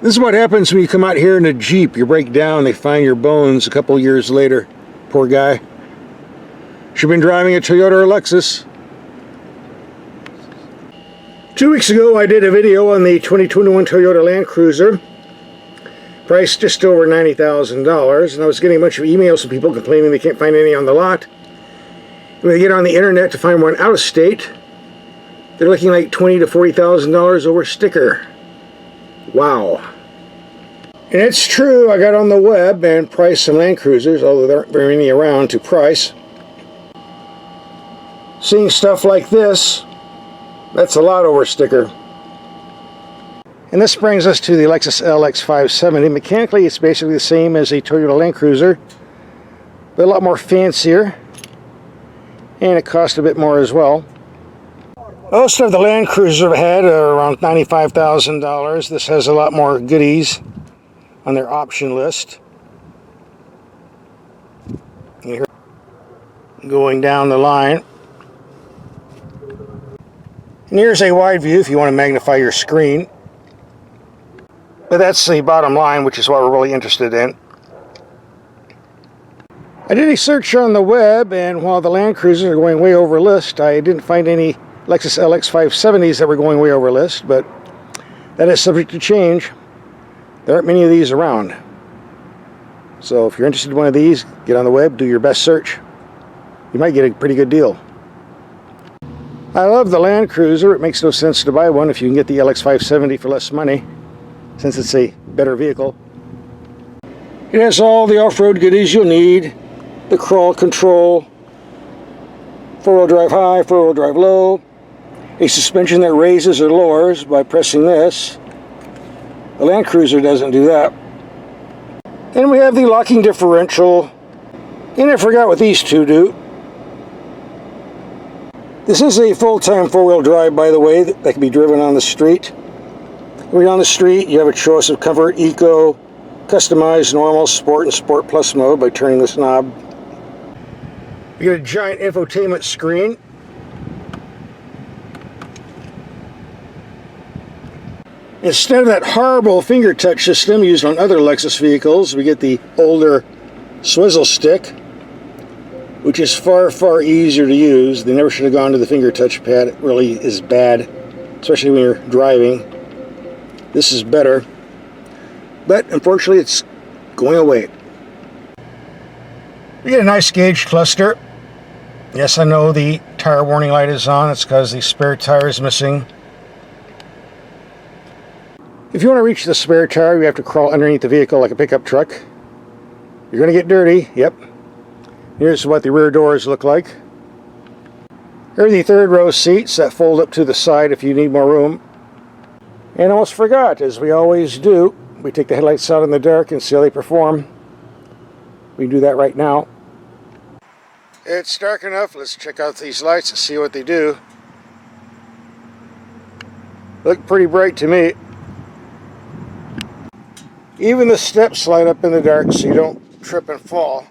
This is what happens when you come out here in a Jeep. You break down, they find your bones a couple years later. Poor guy. Should have been driving a Toyota or Lexus. 2 weeks ago I did a video on the 2021 Toyota Land Cruiser. Priced just over $90,000, and I was getting a bunch of emails from people complaining they can't find any on the lot. When they get on the internet to find one out of state, they're looking like $20,000 to $40,000 over sticker. Wow. And it's true, I got on the web and priced some Land Cruisers, although there aren't very many around to price. Seeing stuff like this, that's a lot over sticker. And this brings us to the Lexus LX-570. Mechanically, it's basically the same as a Toyota Land Cruiser, but a lot more fancier, and it costs a bit more as well. Most of the Land Cruisers I've had are around $95,000. This has a lot more goodies on their option list. Here, going down the line. And here's a wide view if you want to magnify your screen. But that's the bottom line, which is what we're really interested in. I did a search on the web, and while the Land Cruisers are going way over list, I didn't find any Lexus LX-570s that were going way over list, but that is subject to change. There aren't many of these around. So if you're interested in one of these, get on the web, do your best search. You might get a pretty good deal. I love the Land Cruiser. It makes no sense to buy one if you can get the LX-570 for less money, since it's a better vehicle. It has all the off-road goodies you'll need. The crawl control, four-wheel drive high, four-wheel drive low, a suspension that raises or lowers by pressing this. The Land Cruiser doesn't do that. And we have the locking differential, and I forgot what these two do. This is a full-time four-wheel drive, by the way, that can be driven on the street. When you're on the street, you have a choice of Comfort, Eco, Customized, Normal, Sport, and Sport Plus mode by turning this knob. You get a giant infotainment screen. Instead of that horrible finger touch system used on other Lexus vehicles, we get the older swizzle stick, which is far, far easier to use. They never should have gone to the finger touch pad. It really is bad, especially when you're driving. This is better, but unfortunately it's going away. We get a nice gauge cluster. Yes, I know the tire warning light is on. It's because the spare tire is missing. If you want to reach the spare tire, you have to crawl underneath the vehicle like a pickup truck. You're going to get dirty, yep. Here's what the rear doors look like. Here are the third row seats that fold up to the side if you need more room. And I almost forgot, as we always do, we take the headlights out in the dark and see how they perform. We can do that right now. It's dark enough. Let's check out these lights and see what they do. Look pretty bright to me. Even the steps light up in the dark so you don't trip and fall.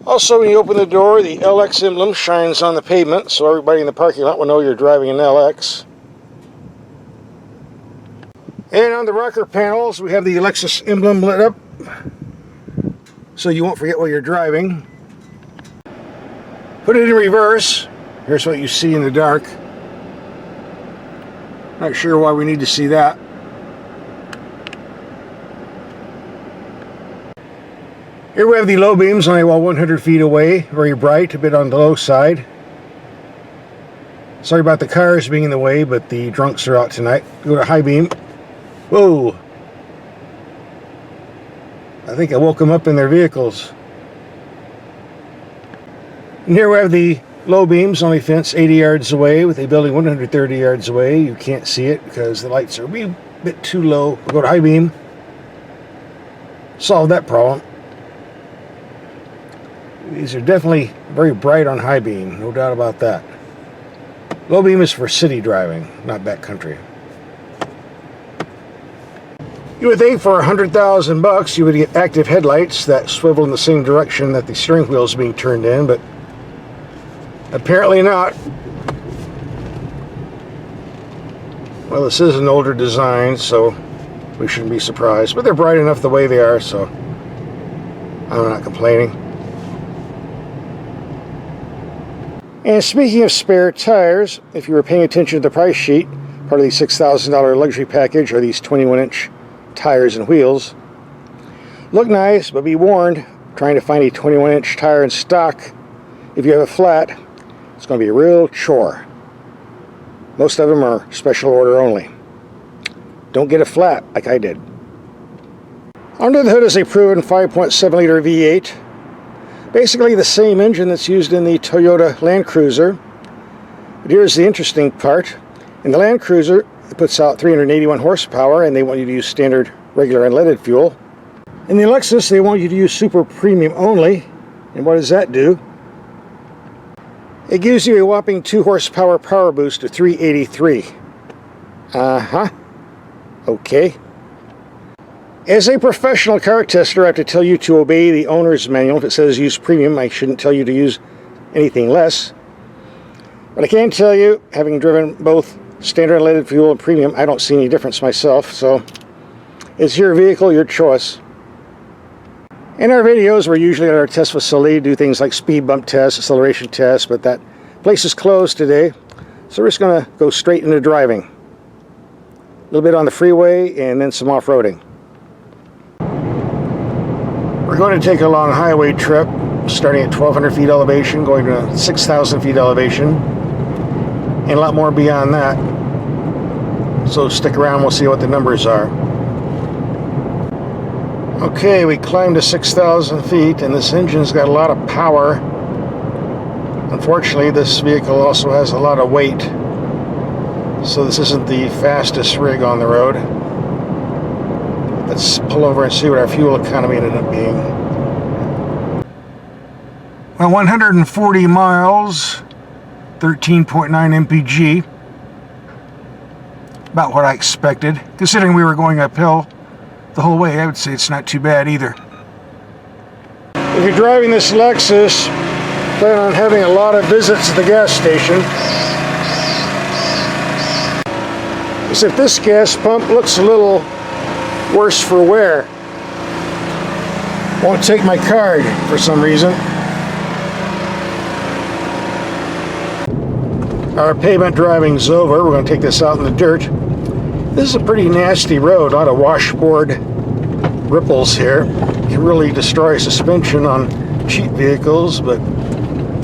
Also, when you open the door, the LX emblem shines on the pavement, so everybody in the parking lot will know you're driving an LX. And on the rocker panels, we have the Lexus emblem lit up, so you won't forget while you're driving. Put it in reverse. Here's what you see in the dark. Not sure why we need to see that. Here we have the low beams, only about 100 feet away, very bright, a bit on the low side. Sorry about the cars being in the way, but the drunks are out tonight. Go to high beam. Whoa! I think I woke them up in their vehicles. And here we have the low beams, only fence 80 yards away, with a building 130 yards away. You can't see it because the lights are a wee bit too low. We'll go to high beam. Solve that problem. These are definitely very bright on high beam, no doubt about that. Low beam is for city driving, not backcountry. You would think for $100,000 you would get active headlights that swivel in the same direction that the steering wheel is being turned in, but apparently not. Well, this is an older design, so we shouldn't be surprised. But they're bright enough the way they are, so I'm not complaining. And speaking of spare tires, if you were paying attention to the price sheet, part of the $6,000 luxury package are these 21-inch tires and wheels. Look nice, but be warned, trying to find a 21-inch tire in stock, if you have a flat, it's going to be a real chore. Most of them are special order only. Don't get a flat like I did. Under the hood is a proven 5.7-liter V8. Basically the same engine that's used in the Toyota Land Cruiser. But here's the interesting part. In the Land Cruiser, it puts out 381 horsepower, and they want you to use standard, regular, unleaded fuel. In the Lexus, they want you to use super premium only. And what does that do? It gives you a whopping 2 horsepower power boost to 383. Okay. As a professional car tester, I have to tell you to obey the owner's manual. If it says use premium, I shouldn't tell you to use anything less. But I can tell you, having driven both standard unleaded fuel and premium, I don't see any difference myself. So it's your vehicle, your choice. In our videos, we're usually at our test facility, do things like speed bump tests, acceleration tests, but that place is closed today, so we're just going to go straight into driving. A little bit on the freeway and then some off-roading. We're going to take a long highway trip, starting at 1,200 feet elevation, going to 6,000 feet elevation, and a lot more beyond that. So stick around, we'll see what the numbers are. Okay, we climbed to 6,000 feet, and this engine's got a lot of power. Unfortunately, this vehicle also has a lot of weight, so this isn't the fastest rig on the road. Let's pull over and see what our fuel economy ended up being. Well, 140 miles, 13.9 mpg. About what I expected, considering we were going uphill the whole way. I would say it's not too bad either. If you're driving this Lexus, plan on having a lot of visits at the gas station. Except this gas pump looks a little worse for wear. Won't take my card for some reason. Our pavement driving's over. We're going to take this out in the dirt. This is a pretty nasty road, a lot of washboard ripples here. It can really destroy suspension on cheap vehicles, but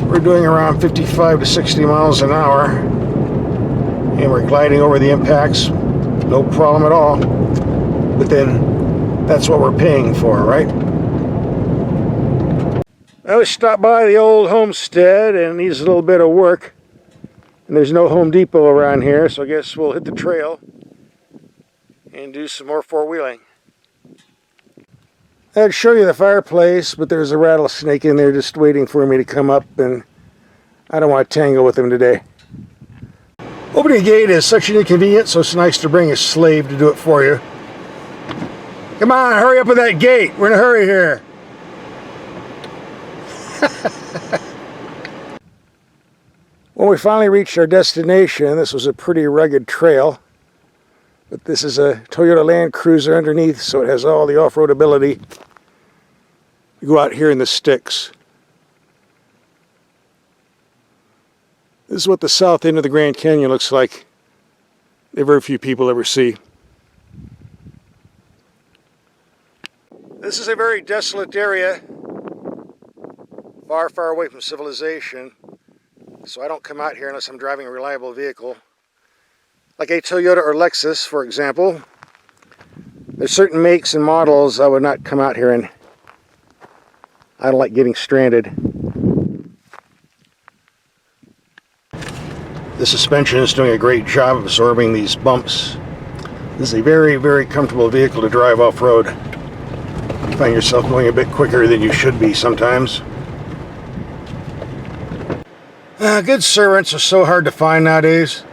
we're doing around 55 to 60 miles an hour, and we're gliding over the impacts, no problem at all. But then, that's what we're paying for, right? I was stopped by the old homestead, and needs a little bit of work. And there's no Home Depot around here, so I guess we'll hit the trail and do some more four-wheeling. I'd show you the fireplace, but there's a rattlesnake in there just waiting for me to come up, and I don't want to tangle with him today. Opening a gate is such an inconvenience, so it's nice to bring a slave to do it for you. Come on, hurry up with that gate. We're in a hurry here. When we finally reached our destination, this was a pretty rugged trail. But this is a Toyota Land Cruiser underneath, so it has all the off-road ability. You go out here in the sticks. This is what the south end of the Grand Canyon looks like. That very few people ever see. This is a very desolate area, far, far away from civilization. So I don't come out here unless I'm driving a reliable vehicle. Like a Toyota or Lexus, for example. There's certain makes and models I would not come out here in. I don't like getting stranded. The suspension is doing a great job of absorbing these bumps. This is a very, very comfortable vehicle to drive off-road. You find yourself going a bit quicker than you should be sometimes. Good servants are so hard to find nowadays.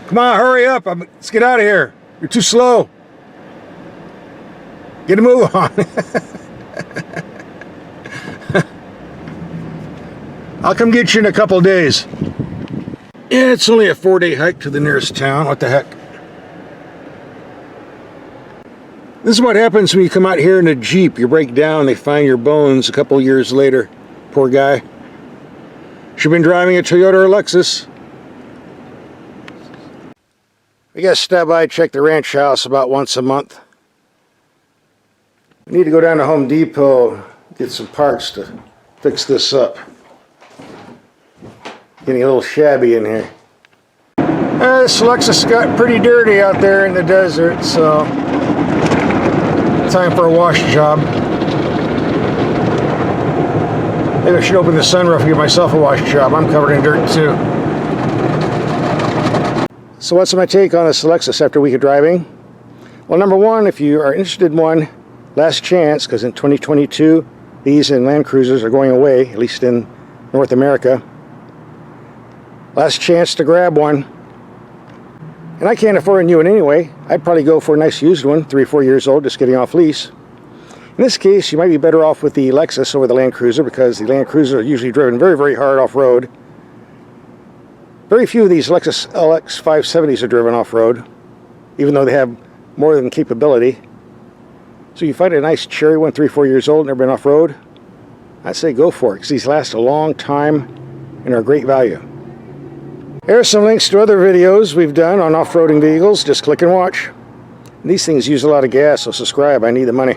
Come on, hurry up. Let's get out of here. You're too slow. Get a move on. I'll come get you in a couple days. Yeah, it's only a 4-day hike to the nearest town. What the heck? This is what happens when you come out here in a Jeep. You break down, they find your bones a couple years later. Poor guy. Should have been driving a Toyota or Lexus. We gotta stop by and check the ranch house about once a month. We need to go down to Home Depot, get some parts to fix this up. Getting a little shabby in here. This Lexus got pretty dirty out there in the desert, so time for a wash job. Maybe I should open the sunroof and give myself a wash job. I'm covered in dirt too. So what's my take on this Lexus after a week of driving? Well, number one, if you are interested in one, last chance, because in 2022, these and Land Cruisers are going away, at least in North America. Last chance to grab one. And I can't afford a new one anyway. I'd probably go for a nice used one, 3 or 4 years old, just getting off lease. In this case, you might be better off with the Lexus over the Land Cruiser, because the Land Cruiser are usually driven very, very hard off-road. Very few of these Lexus LX-570s are driven off-road, even though they have more than capability. So you find a nice cherry one, 3 or 4 years old, never been off-road, I'd say go for it, because these last a long time and are great value. Here are some links to other videos we've done on off-roading vehicles. Just click and watch. These things use a lot of gas, so subscribe. I need the money.